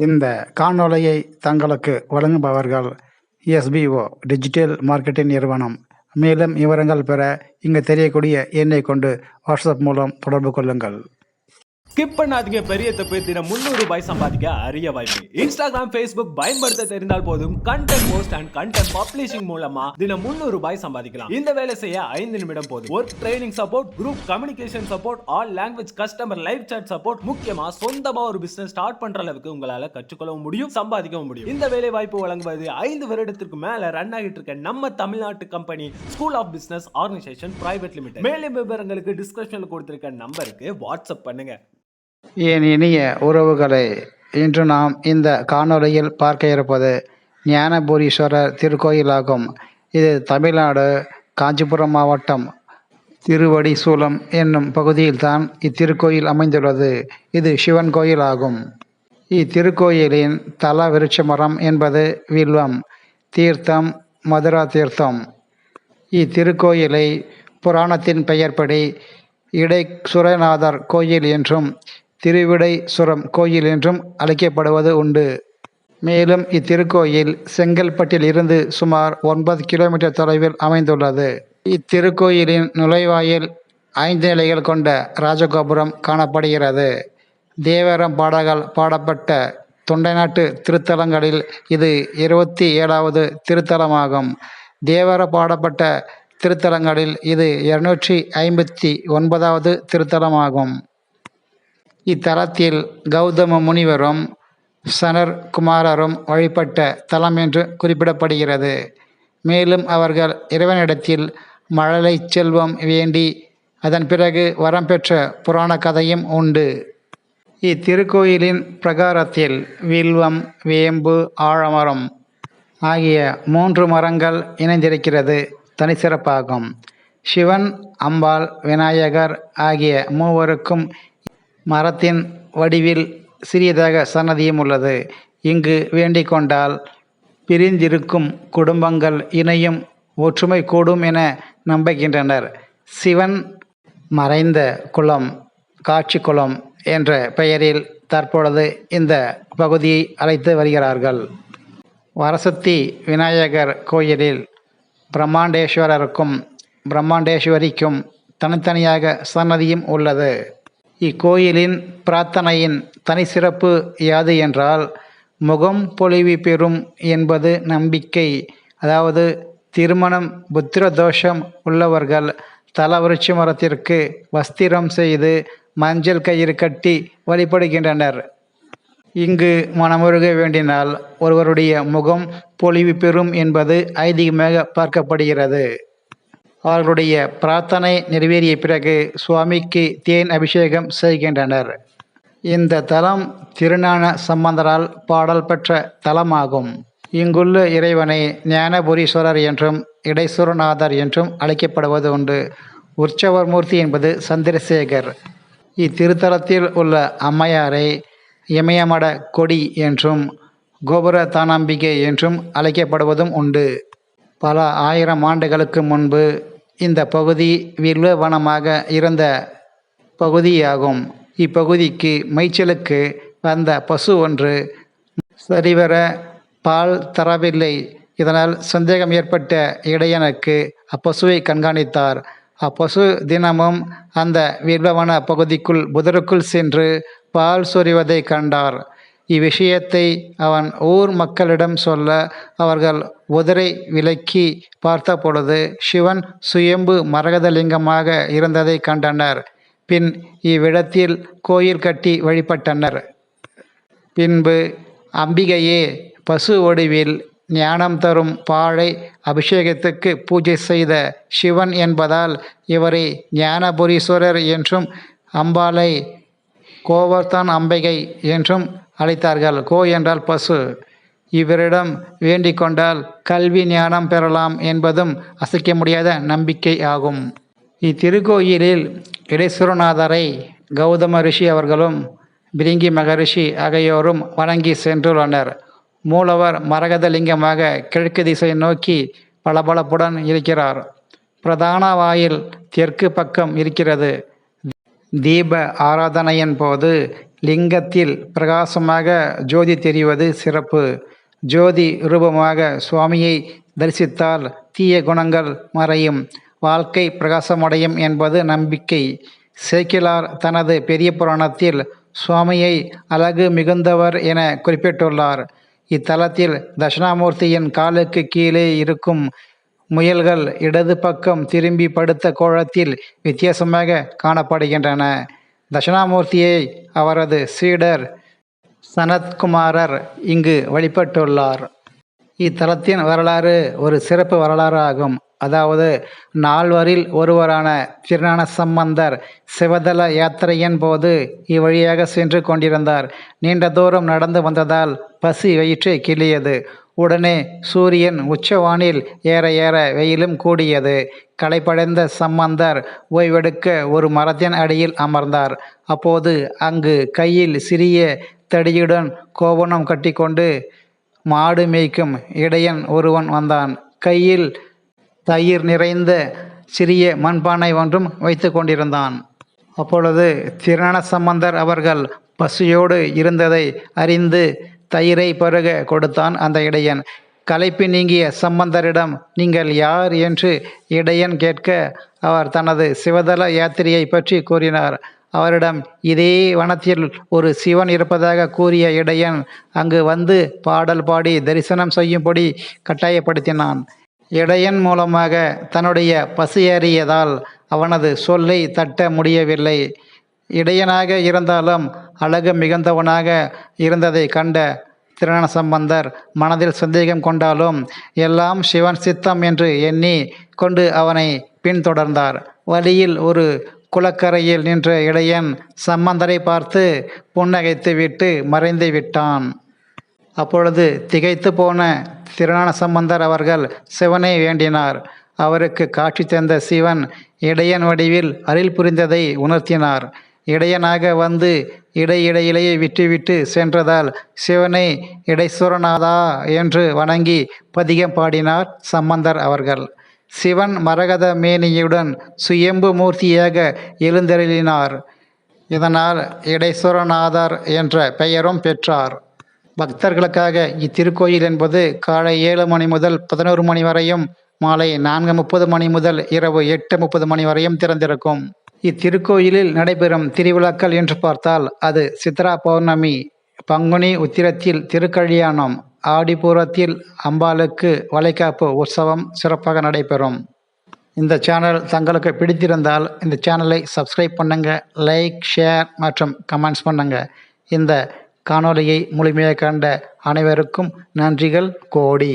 இந்த காணொளியை தங்களுக்கு வழங்குபவர்கள் எஸ்பிஓ டிஜிட்டல் மார்க்கெட்டிங் நிறுவனம். மேலும் விவரங்கள் பெற இங்கு தெரியக்கூடிய எண்ணை கொண்டு வாட்ஸ்அப் மூலம் தொடர்பு கொள்ளுங்கள். ஸ்கிப் பண்ணாதீங்க, பெரிய தப்பு. தினம் 300 ரூபாய் சம்பாதிக்க அரிய வாய்ப்பு. இன்ஸ்டாகிராம், ஃபேஸ்புக் பயன்படுத்த தெரிந்தால் போதும். Content post and content publishing மூலமா தினம் 300 ரூபாய் சம்பாதிக்கலாம். இந்த வேலை செய்ய 5 நிமிடம் போதும். Work training support, group communication support, all language customer live chat support, முக்கியமா சொந்தமா ஒரு பிசினஸ் ஸ்டார்ட் பண்ற அளவுக்கு உங்களால கற்றுக்கொள்ளவும் முடியும், சம்பாதிக்கவும் முடியும். இந்த வேலை வாய்ப்பு வழங்குவது 5 வருடத்திற்கு மேல ரன் ஆகிட்டு இருக்க நம்ம தமிழ்நாட்டு company school of business organisation private limited. மேலும் விவரங்களுக்கு டிஸ்கிரிப்ஷன்ல கொடுத்திருக்க நம்பருக்கு வாட்ஸ்அப் பண்ணுங்க. என் இனிய உறவுகளை, இன்று நாம் இந்த காணொளியில் பார்க்க இருப்பது ஞானபுரீஸ்வரர் திருக்கோயிலாகும். இது தமிழ்நாடு காஞ்சிபுரம் மாவட்டம் திருவடிசூலம் என்னும் பகுதியில்தான் இத்திருக்கோயில் அமைந்துள்ளது. இது சிவன் கோயில் ஆகும். இத்திருக்கோயிலின் தல விருட்ச மரம் என்பது வில்வம். தீர்த்தம் மதுரா தீர்த்தம். இத்திருக்கோயிலை புராணத்தின் பெயர்படி இடைசுரநாதர் கோயில் என்றும் திருவிடைசுரம் கோயில் என்றும் அழைக்கப்படுவது உண்டு. மேலும் இத்திருக்கோயில் செங்கல்பட்டில் இருந்து சுமார் 9 கிலோமீட்டர் தொலைவில் அமைந்துள்ளது. இத்திருக்கோயிலின் நுழைவாயில் 5 நிலைகள் கொண்ட ராஜகோபுரம் காணப்படுகிறது. தேவாரம் பாடல்கள் பாடப்பட்ட தொண்டைநாட்டு திருத்தலங்களில் இது 27வது திருத்தலமாகும். தேவார பாடப்பட்ட திருத்தலங்களில் இது 259வது திருத்தலமாகும். இத்தலத்தில் கௌதம முனிவரும் சனர் குமாரரும் வழிபட்ட தலம் என்று குறிப்பிடப்படுகிறது. மேலும் அவர்கள் இறைவனிடத்தில் மழலை செல்வம் வேண்டி அதன் பிறகு வரம் பெற்ற புராண கதையும் உண்டு. இத்திருக்கோயிலின் பிரகாரத்தில் வில்வம், வேம்பு, ஆழமரம் ஆகிய 3 மரங்கள் இணைந்திருக்கிறது தனிச்சிறப்பாகும். சிவன், அம்பாள், விநாயகர் ஆகிய மூவருக்கும் மரத்தின் வடிவில் சிறியதாக சன்னதியும் உள்ளது. இங்கு வேண்டிக் கொண்டால் பிரிந்திருக்கும் குடும்பங்கள் இணையும், ஒற்றுமை கூடும் என நம்புகின்றனர். சிவன் மறைந்த குளம், காட்சி குளம் என்ற பெயரில் தற்பொழுது இந்த பகுதியை அழைத்து வருகிறார்கள். வரசக்தி விநாயகர் கோயிலில் பிரம்மாண்டேஸ்வரருக்கும் பிரம்மாண்டேஸ்வரிக்கும் தனித்தனியாக சன்னதியும் உள்ளது. இக்கோயிலின் பிரார்த்தனையின் தனி சிறப்பு யாது என்றால் முகம் பொலிவு பெறும் என்பது நம்பிக்கை. அதாவது திருமணம், புத்திர தோஷம் உள்ளவர்கள் தல விருட்ச மரத்திற்கு வஸ்திரம் செய்து மஞ்சள் கயிறு கட்டி வழிபடுகின்றனர். இங்கு மனமுருக வேண்டினால் ஒருவருடைய முகம் பொலிவு பெறும் என்பது ஐதீகமாக பார்க்கப்படுகிறது. அவர்களுடைய பிரார்த்தனை நிறைவேறிய பிறகு சுவாமிக்கு தேன் அபிஷேகம் செய்கின்றனர். இந்த தலம் திருஞான சம்பந்தரால் பாடல் பெற்ற தலமாகும். இங்குள்ள இறைவனை ஞானபுரீஸ்வரர் என்றும் இடைசுரநாதர் என்றும் அழைக்கப்படுவது உண்டு. உற்சவர் மூர்த்தி என்பது சந்திரசேகர். இத்திருத்தலத்தில் உள்ள அம்மையாரை இமயமட கொடி என்றும் கோபுர தானாம்பிகை என்றும் அழைக்கப்படுவதும் உண்டு. பல 1000 ஆண்டுகளுக்கு முன்பு இந்த பகுதி வில்வவனமாக இருந்த பகுதியாகும். இப்பகுதிக்கு மேய்ச்சலுக்கு வந்த பசு ஒன்று சரிவர பால் தரவில்லை. இதனால் சந்தேகம் ஏற்பட்ட இடையனுக்கு அப்பசுவை கண்காணித்தார். அப்பசு தினமும் அந்த வில்வவன பகுதிக்குள் புதருக்குள் சென்று பால் சொரிவதை கண்டார். இவ்விஷயத்தை அவன் ஊர் மக்களிடம் சொல்ல அவர்கள் உதரை விலக்கி பார்த்த பொழுது சிவன் சுயம்பு மரகதலிங்கமாக இருந்ததை கண்டனர். பின் இவ்விடத்தில் கோயில் கட்டி வழிபட்டனர். பின்பு அம்பிகையே பசு வடிவில் ஞானம் தரும் பாழை அபிஷேகத்துக்கு பூஜை செய்த சிவன் என்பதால் இவரை ஞானபுரீஸ்வரர் என்றும் அம்பாளை கோவர்தான் அம்பிகை என்றும் அழைத்தார்கள். கோ என்றால் பசு. இவரிடம் வேண்டிக் கொண்டால் கல்வி ஞானம் பெறலாம் என்பதும் அசைக்க முடியாத நம்பிக்கை ஆகும். இத்திருக்கோயிலில் இடைசுரநாதரை கௌதம ரிஷி அவர்களும் பிரிங்கி மகரிஷி ஆகியோரும் வணங்கி சென்றுள்ளனர். மூலவர் மரகதலிங்கமாக கிழக்கு திசை நோக்கி பளபளப்புடன் இருக்கிறார். பிரதான வாயில் தெற்கு பக்கம் இருக்கிறது. தீப ஆராதனையின் போது லிங்கத்தில் பிரகாசமாக ஜோதி தெரிவது சிறப்பு. ஜோதி ரூபமாக சுவாமியை தரிசித்தால் தீய குணங்கள் மறையும், வாழ்க்கை பிரகாசமடையும் என்பது நம்பிக்கை. சேக்கிழார் தனது பெரிய புராணத்தில் சுவாமியை அழகு மிகுந்தவர் என குறிப்பிட்டுள்ளார். இத்தலத்தில் தட்சிணாமூர்த்தியின் காலுக்கு கீழே இருக்கும் முயல்கள் இடது பக்கம் திரும்பி படுத்த கோலத்தில் வித்தியாசமாக காணப்படுகின்றன. தட்சிணாமூர்த்தியை அவரது சீடர் சனத்குமாரர் இங்கு வழிபட்டுள்ளார். இத்தலத்தின் வரலாறு ஒரு சிறப்பு வரலாறு ஆகும். அதாவது, நால்வரில் ஒருவரான திருஞான சம்பந்தர் சிவதல யாத்திரையின் போது இவ்வழியாக சென்று கொண்டிருந்தார். நீண்ட தூரம் நடந்து வந்ததால் பசி வயிற்று கிள்ளியது. உடனே சூரியன் உச்சவானில் ஏற ஏற வெயிலும் கூடியது. களைப்படைந்த சம்பந்தர் ஓய்வெடுக்க ஒரு மரத்தின் அடியில் அமர்ந்தார். அப்போது அங்கு கையில் சிறிய தடியுடன் கோவணம் கட்டிக்கொண்டு மாடு மேய்க்கும் இடையன் ஒருவன் வந்தான். கையில் தயிர் நிறைந்த சிறிய மண்பானை ஒன்றும் வைத்து கொண்டிருந்தான். அப்பொழுது திருஞான சம்பந்தர் அவர்கள் பசியோடு இருந்ததை அறிந்து தயிரை பருக கொடுத்தான் அந்த இடையன். களைப்பு நீங்கிய சம்பந்தரிடம், நீங்கள் யார் என்று இடையன் கேட்க, அவர் தனது சிவதல யாத்திரையை பற்றி கூறினார். அவரிடம் இதே வனத்தில் ஒரு சிவன் இருப்பதாக கூறிய இடையன் அங்கு வந்து பாடல் பாடி தரிசனம் செய்யும்படி கட்டாயப்படுத்தினான். இடையன் மூலமாக தன்னுடைய பசியறியதால் அவனது சொல்லை தட்ட முடியவில்லை. இடையனாக இருந்தாலும் அழகு மிகுந்தவனாக இருந்ததை கண்ட திருஞான சம்பந்தர் மனதில் சந்தேகம் கொண்டாலும் எல்லாம் சிவன் சித்தம் என்று எண்ணி கொண்டு அவனை பின்தொடர்ந்தார். வழியில் ஒரு குளக்கரையில் நின்ற இடையன் சம்பந்தரை பார்த்து புன்னகைத்து விட்டு மறைந்து விட்டான். அப்பொழுது திகைத்து போன திருஞான சம்பந்தர் அவர்கள் சிவனை வேண்டினார். அவருக்கு காட்சி தந்த சிவன் இடையன் வடிவில் அருள் புரிந்ததை உணர்த்தினார். இடையனாக வந்து இடையிடையிலேயே விட்டுவிட்டு சென்றதால் சிவனை இடைசுரநாதா என்று வணங்கி பதிகம் பாடினார் சம்பந்தர் அவர்கள். சிவன் மரகத மேனியுடன் சுயம்பு மூர்த்தியாக எழுந்தருளினார். இதனால் இடைசுரநாதர் என்ற பெயரும் பெற்றார். பக்தர்களுக்காக இத்திருக்கோயில் என்பது காலை 7 மணி முதல் 11 மணி வரையும், மாலை 4:30 மணி முதல் இரவு 8:30 மணி வரையும் திறந்திருக்கும். இத்திருக்கோயிலில் நடைபெறும் திருவிழாக்கள் என்று பார்த்தால் அது சித்ரா பௌர்ணமி, பங்குனி உத்திரத்தில் திருக்கல்யாணம், ஆடிப்பூரத்தில் அம்பாளுக்கு வளைகாப்பு உற்சவம் சிறப்பாக நடைபெறும். இந்த சேனல் தங்களுக்கு பிடித்திருந்தால் இந்த சேனலை சப்ஸ்கிரைப் பண்ணுங்கள், லைக், ஷேர் மற்றும் கமெண்ட்ஸ் பண்ணுங்கள். இந்த காணொளியை முழுமையாக கண்ட அனைவருக்கும் நன்றிகள் கோடி.